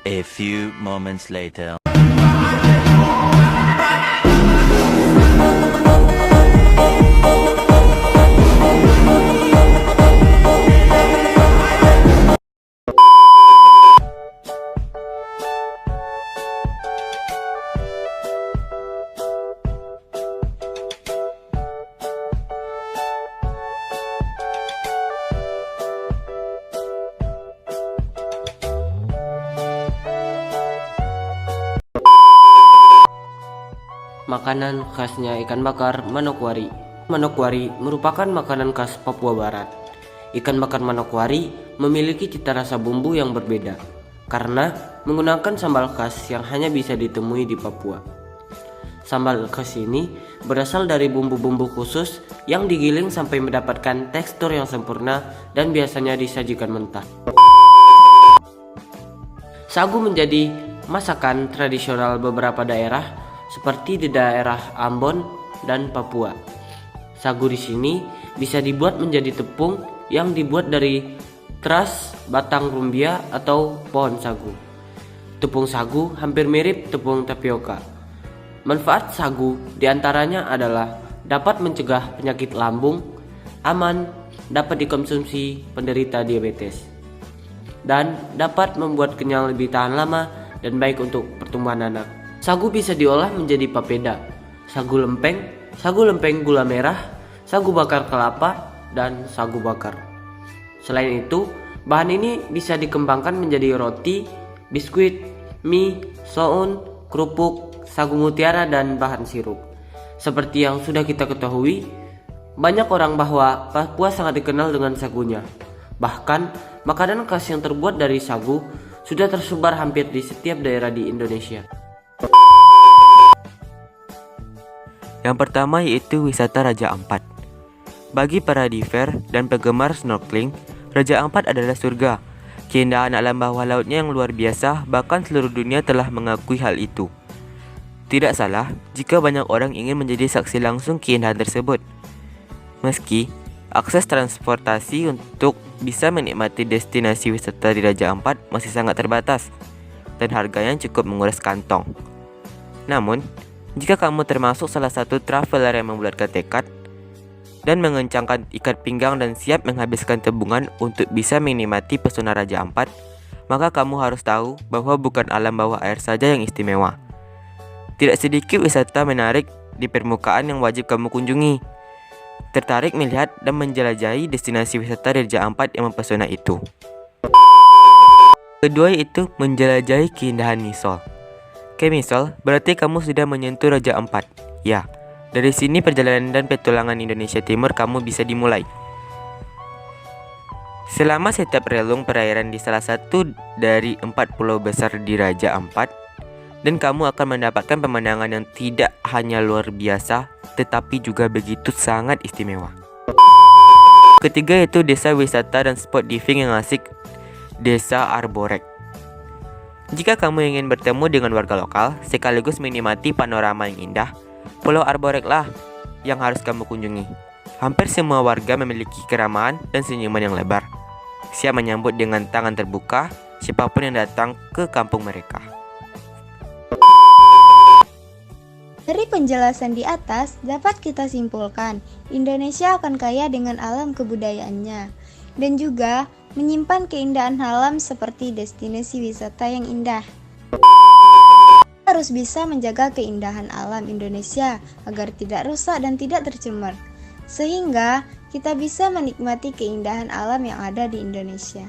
A few moments later. Makanan khasnya ikan bakar Manokwari. Manokwari merupakan makanan khas Papua Barat. Ikan bakar Manokwari memiliki cita rasa bumbu yang berbeda karena menggunakan sambal khas yang hanya bisa ditemui di Papua. Sambal khas ini berasal dari bumbu-bumbu khusus yang digiling sampai mendapatkan tekstur yang sempurna dan biasanya disajikan mentah. Sagu menjadi masakan tradisional beberapa daerah seperti di daerah Ambon dan Papua. Sagu di sini bisa dibuat menjadi tepung yang dibuat dari teras batang rumbia atau pohon sagu. Tepung sagu hampir mirip tepung tapioka. Manfaat sagu diantaranya adalah dapat mencegah penyakit lambung, aman, dapat dikonsumsi penderita diabetes, dan dapat membuat kenyang lebih tahan lama dan baik untuk pertumbuhan anak. Sagu bisa diolah menjadi papeda, sagu lempeng gula merah, sagu bakar kelapa, dan sagu bakar. Selain itu, bahan ini bisa dikembangkan menjadi roti, biskuit, mie, soun, kerupuk, sagu mutiara, dan bahan sirup. Seperti yang sudah kita ketahui, banyak orang bahwa Papua sangat dikenal dengan sagunya. Bahkan, makanan khas yang terbuat dari sagu sudah tersebar hampir di setiap daerah di Indonesia. Yang pertama yaitu wisata Raja Ampat. Bagi para diver dan penggemar snorkeling, Raja Ampat adalah surga. Keindahan alam bawah lautnya yang luar biasa, bahkan seluruh dunia telah mengakui hal itu. Tidak salah jika banyak orang ingin menjadi saksi langsung keindahan tersebut. Meski akses transportasi untuk bisa menikmati destinasi wisata di Raja Ampat masih sangat terbatas dan harganya cukup menguras kantong. Namun, jika kamu termasuk salah satu traveler yang membulatkan tekad dan mengencangkan ikat pinggang dan siap menghabiskan tabungan untuk bisa menikmati pesona Raja Ampat, maka kamu harus tahu bahwa bukan alam bawah air saja yang istimewa. Tidak sedikit wisata menarik di permukaan yang wajib kamu kunjungi. Tertarik melihat dan menjelajahi destinasi wisata di Raja Ampat yang mempesona itu. Kedua yaitu menjelajahi keindahan Misol. Ke Misol berarti kamu sudah menyentuh Raja Ampat. Ya, dari sini perjalanan dan petualangan Indonesia Timur kamu bisa dimulai. Selama setiap relung perairan di salah satu dari 4 pulau besar di Raja Ampat, dan kamu akan mendapatkan pemandangan yang tidak hanya luar biasa, tetapi juga begitu sangat istimewa. Ketiga yaitu desa wisata dan spot diving yang asik, Desa Arborek. Jika kamu ingin bertemu dengan warga lokal sekaligus menikmati panorama yang indah, Pulau Arborek lah yang harus kamu kunjungi. Hampir semua warga memiliki keramahan dan senyuman yang lebar, siap menyambut dengan tangan terbuka siapapun yang datang ke kampung mereka. Dari penjelasan di atas, dapat kita simpulkan, Indonesia akan kaya dengan alam kebudayaannya, dan juga menyimpan keindahan alam seperti destinasi wisata yang indah. Kita harus bisa menjaga keindahan alam Indonesia agar tidak rusak dan tidak tercemar, sehingga kita bisa menikmati keindahan alam yang ada di Indonesia.